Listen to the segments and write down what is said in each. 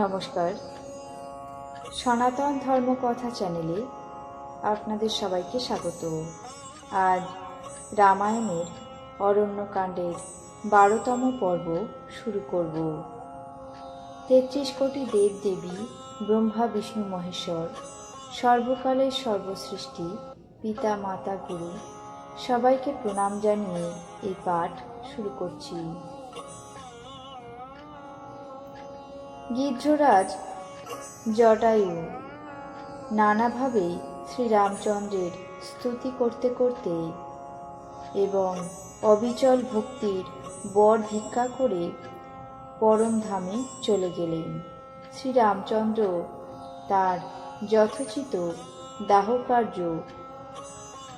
নমস্কার। সনাতন ধর্মকথা চ্যানেলে আপনাদের সবাইকে স্বাগত। আজ রামায়ণের অরণ্যকাণ্ডের 12তম পর্ব শুরু করব। 33 কোটি দেব দেবী, ব্রহ্মা বিষ্ণু মহেশ্বর, সর্বকালের সর্বসৃষ্টি, পিতা মাতা গুরু সবাইকে প্রণাম জানিয়ে এই পাঠ শুরু করছি। গিদ্ধরাজ জটায়ু নানাভাবে শ্রীরামচন্দ্রের স্তুতি করতে করতে এবং অবিচল ভক্তির বর ভিক্ষা করে পরমধামে চলে গেলেন। শ্রীরামচন্দ্র তার যথোচিত দাহকার্য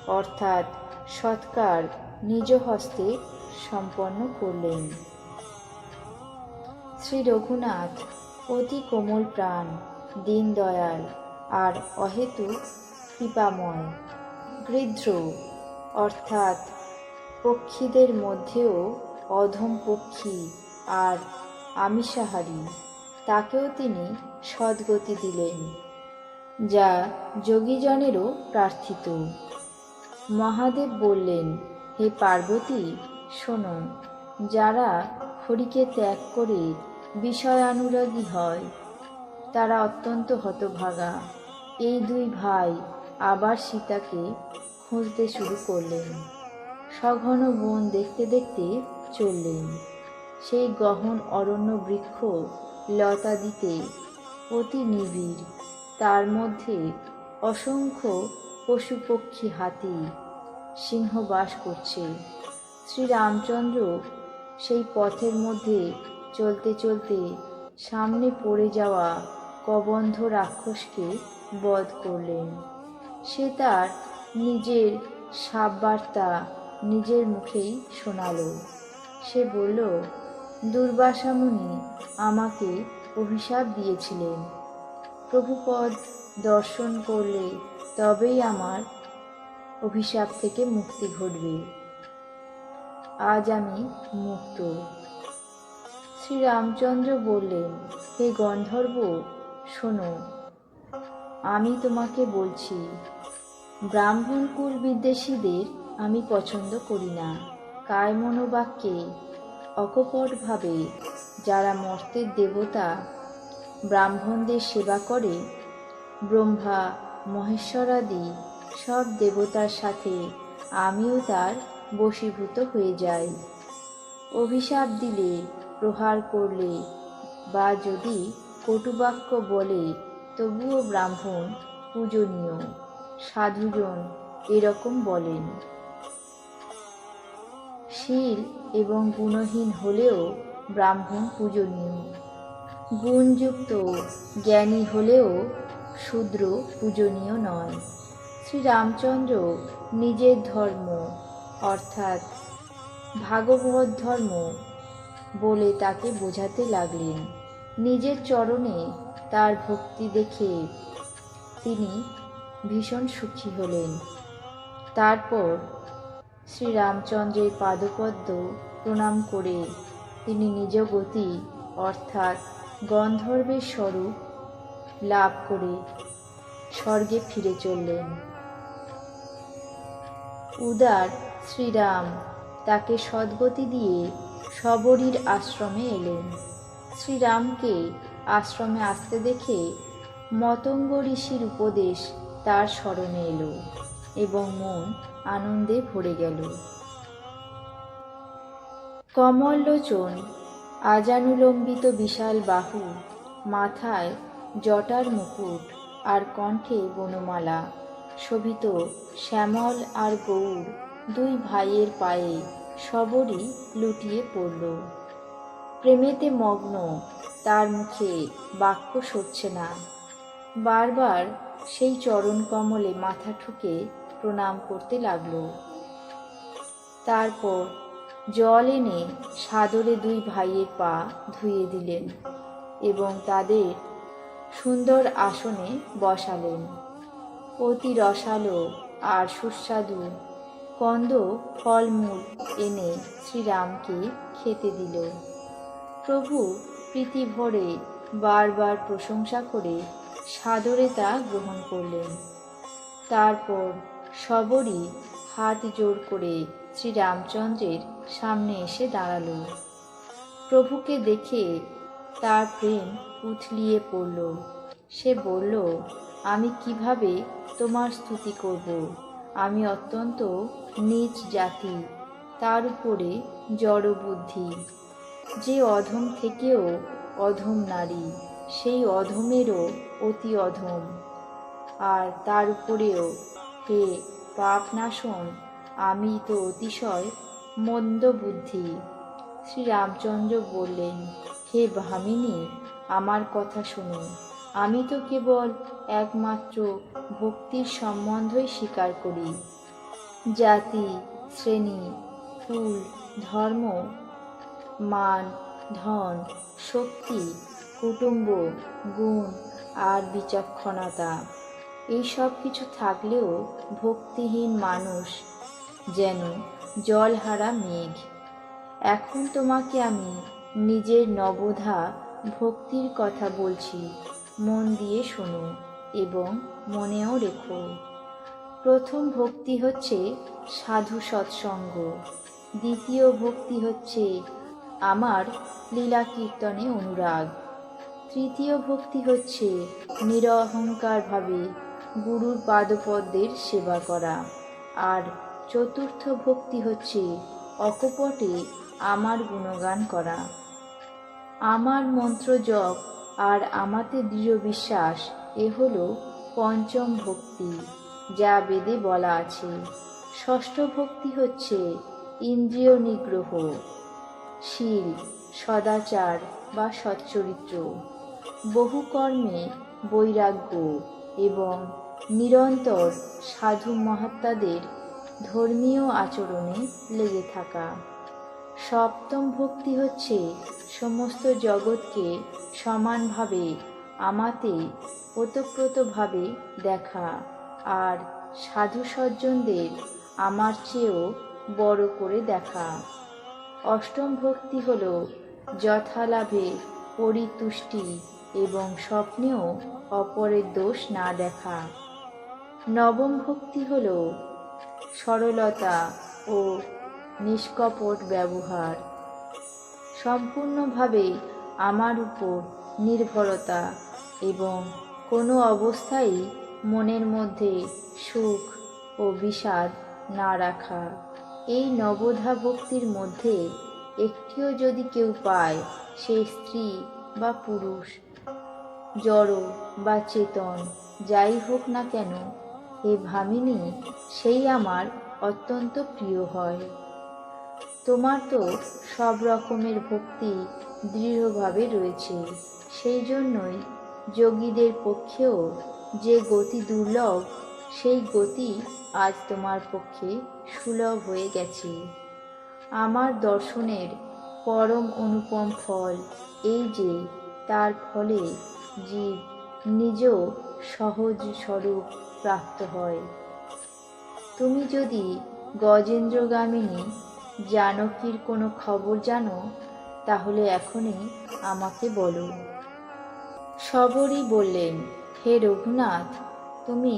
অর্থাৎ সৎকার নিজ হস্তে সম্পন্ন করলেন। শ্রী রঘুনাথ অতি কোমল প্রাণ, দীন দয়াল আর অহেতুক কৃপাময়। গৃধ্র অর্থাৎ পক্ষীদের মধ্যেও অধম পক্ষী আর আমিষাহারী, তাকেও তিনি সদ্গতি দিলেন, যা যোগীজনেরও প্রার্থিত। মহাদেব বললেন, হে পার্বতী, শোনো, যারা হরিকে ত্যাগ করে বিষয়ানুরাগী হয় তারা অত্যন্ত হতভাগা। এই দুই ভাই আবার সীতাকে খুঁজতে শুরু করলেন। সঘন বন দেখতে দেখতে চললেন। সেই গহন অরণ্য বৃক্ষ লতাদিতে অতি নিবিড়, তার মধ্যে অসংখ্য পশু পক্ষী হাতি সিংহ বাস করছে। শ্রীরামচন্দ্র সেই পথের মধ্যে চলতে চলতে সামনে পড়ে যাওয়া কবন্ধ রাক্ষসকে বধ করলেন। সে তার নিজের শাপবার্তা নিজের মুখেই শোনাল। সে বলল, দুর্বাসা মুনি আমাকে অভিশাপ দিয়েছিলেন, প্রভুপদ দর্শন করলে তবেই আমার অভিশাপ থেকে মুক্তি ঘটবে। আজ আমি মুক্ত। শ্রীরামচন্দ্র বললেন, হে গন্ধর্ব, শোনো, আমি তোমাকে বলছি, ব্রাহ্মণ কুল বিদ্বেষীদের আমি পছন্দ করি না। কায় মনোবাক্যে অকপটভাবে যারা মর্তের দেবতা ব্রাহ্মণদের সেবা করে, ব্রহ্মা মহেশ্বরাদি সব দেবতার সাথে আমিও তার বশীভূত হয়ে যাই। অভিশাপ দিলে, প্রহার করলে বা যদি কটুবাক্য বলে, তবুও ব্রাহ্মণ পূজনীয়। সাধুজন এরকম বলেন। শীল এবং গুণহীন হলেও ব্রাহ্মণ পূজনীয়। গুণযুক্ত জ্ঞানী হলেও শূদ্র পূজনীয় নয়। শ্রীরামচন্দ্র নিজের ধর্ম অর্থাৎ ভাগবত ধর্ম বলে তাকে বোঝাতে লাগলেন। নিজের চরণে তার ভক্তি দেখে তিনি ভীষণ সুখী হলেন। তারপর শ্রীরামচন্দ্রের পাদপদ্ম প্রণাম করে তিনি নিজ গতি অর্থাৎ গন্ধর্বের স্বরূপ লাভ করে স্বর্গে ফিরে চললেন। উদার শ্রীরাম তাকে সদ্গতি দিয়ে শবরীর আশ্রমে এলেন। শ্রীরামকে আশ্রমে আসতে দেখে মতঙ্গ ঋষির উপদেশ তার স্মরণে এলো এবং মন আনন্দে ভরে গেল। কমললোচন, আজানুলম্বিত বিশাল বাহু, মাথায় জটার মুকুট আর কণ্ঠে বনমালা শোভিত শ্যামল আর গৌর দুই ভাইয়ের পায়ে শবরী লুটিয়ে পড়ল। প্রেমেতে মগ্ন, তার মুখে বাক্য সরছে না। বারবার সেই চরণ কমলে মাথা ঠুকে প্রণাম করতে লাগল। তারপর জল এনে সাদরে দুই ভাইয়ের পা ধুয়ে দিলেন এবং তাদের সুন্দর আসনে বসালেন। অতি রসালো আর সুস্বাদু কন্দ ফলমূল এনে শ্রীরামকে খেতে দিল। প্রভু প্রীতি ভরে বারবার প্রশংসা করে সাদরে তা গ্রহণ করলেন। তারপর সবরই হাত জোড় করে শ্রীরামচন্দ্রের সামনে এসে দাঁড়াল। প্রভুকে দেখে তার প্রেম উথলিয়ে পড়ল। সে বলল, আমি কিভাবে তোমার স্তুতি করব? আমি অত্যন্ত নীচ জাতি, তার উপরে জড়বুদ্ধি। যে অধম থেকেও অধম নারী, সেই অধমেরও অতি অধম। আর তার উপরেও হে পাপনাশন, আমি তো অতিশয় মন্দবুদ্ধি। শ্রীরামচন্দ্র বললেন, হে ভামিনী, আমার কথা শোনো। আমি তো কেবল একমাত্র ভক্তির সম্বন্ধই স্বীকার করি। জাতি, শ্রেণী, কুল, ধর্ম, মান, ধন, শক্তি, কুটুম্ব, গুণ আর বিচক্ষণতা, এই সব কিছু থাকলেও ভক্তিহীন মানুষ যেন জলহারা মেঘ। এখন তোমাকে আমি নিজের নবধা ভক্তির কথা বলছি, মন দিয়ে শোনো এবং মনেও রেখো। প্রথম ভক্তি হচ্ছে সাধু সৎসঙ্গ। দ্বিতীয় ভক্তি হচ্ছে আমার লীলা কীর্তনে অনুরাগ। তৃতীয় ভক্তি হচ্ছে নিরহংকারভাবে গুরুর পাদপদ্মের সেবা করা। আর চতুর্থ ভক্তি হচ্ছে অকপটে আমার গুণগান করা। আমার মন্ত্র জপ আর আমাতে দৃঢ় বিশ্বাস, এ হলো পঞ্চম ভক্তি, যা বেদে বলা আছে। ষষ্ঠ ভক্তি হচ্ছে ইন্দ্রিয় নিগ্রহ, শীল, সদাচার বা সচ্চরিত্র, বহু কর্মে বৈরাগ্য এবং নিরন্তর সাধু মহাত্মাদের ধর্মীয় আচরণে লেগে থাকা। সপ্তম ভক্তি হচ্ছে সমস্ত জগৎকে সমানভাবে আমাতে ওতপ্রোতভাবে দেখা আর সাধু সজ্জনদের আমার চেয়েও বড় করে দেখা। অষ্টম ভক্তি হল যথালাভে পরিতুষ্টি এবং স্বপ্নেও অপরের দোষ না দেখা। নবম ভক্তি হল সরলতা ও নিষ্কপট ব্যবহার, সম্পূর্ণভাবে আমার উপর নির্ভরতা এবং কোনো অবস্থায় মনের মধ্যে সুখ ও বিষাদ না রাখা। এই নবধা ভক্তির মধ্যে একটিও যদি কেউ পায়, সে স্ত্রী বা পুরুষ, জড় বা চেতন, যাই হোক না কেন, হে ভামিনী, সেই আমার অত্যন্ত প্রিয় হয়। তোমার তো সব রকমের ভক্তি দৃঢ়ভাবে রয়েছে, সেই জন্যই যোগীদের পক্ষেও যে গতি দুর্লভ, সেই গতি আজ তোমার পক্ষে সুলভ হয়ে গেছে। আমার দর্শনের পরম অনুপম ফল এই যে, তার ফলে জীব নিজ সহজ স্বরূপ প্রাপ্ত হয়। তুমি যদি গজেন্দ্রগামিনী জানকীর কোনো খবর জানো, তাহলে এখনই আমাকে বলো। সবরই বললেন, হে রঘুনাথ, তুমি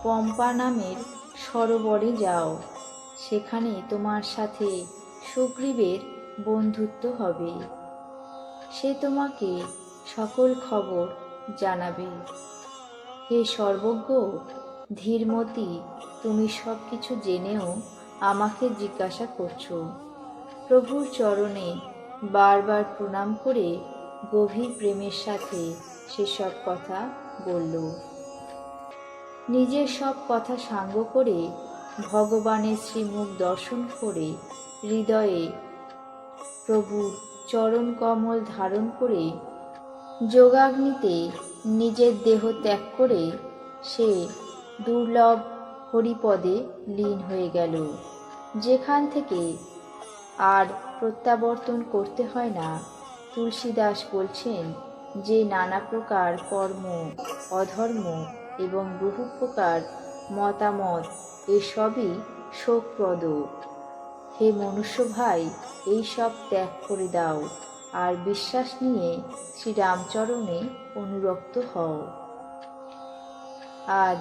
পম্পা নামের সরোবরে যাও। সেখানে তোমার সাথে সুগ্রীবের বন্ধুত্ব হবে। সে তোমাকে সকল খবর জানাবে। হে সর্বজ্ঞ ধীরমতি, তুমি সব কিছু জেনেও আমাকে জিজ্ঞাসা করছো। প্রভুর চরণে বারবার প্রণাম করে গভীর প্রেমের সাথে সেসব কথা বলল। নিজের সব কথা সাঙ্গ করে ভগবানের শ্রীমুখ দর্শন করে হৃদয়ে প্রভুর চরণ কমল ধারণ করে যোগাগ্নিতে নিজের দেহ ত্যাগ করে সে দুর্লভ হরিপদে লীন হয়ে গেল, যেখান থেকে আর প্রত্যাবর্তন করতে হয় না। তুলসীদাস বলছেন যে নানা প্রকার কর্ম, অধর্ম এবং বহু প্রকার মতামত, এসবই শোকপ্রদ। হে মনুষ্য ভাই, এই সব ত্যাগ করে দাও আর বিশ্বাস নিয়ে শ্রীরামচরণে অনুরক্ত হও। আজ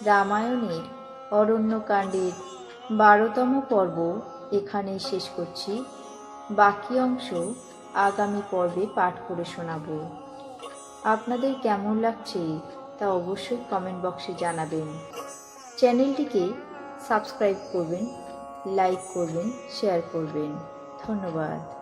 রামায়ণের অরণ্যকাণ্ডের 12তম পর্ব এখানেই শেষ করছি। বাকি অংশ আগামী পর্বে পাঠ করে শোনাব। আপনাদের কেমন লাগছে তা অবশ্যই কমেন্ট বক্সে জানাবেন। চ্যানেলটিকে সাবস্ক্রাইব করবেন, লাইক করবেন, শেয়ার করবেন। ধন্যবাদ।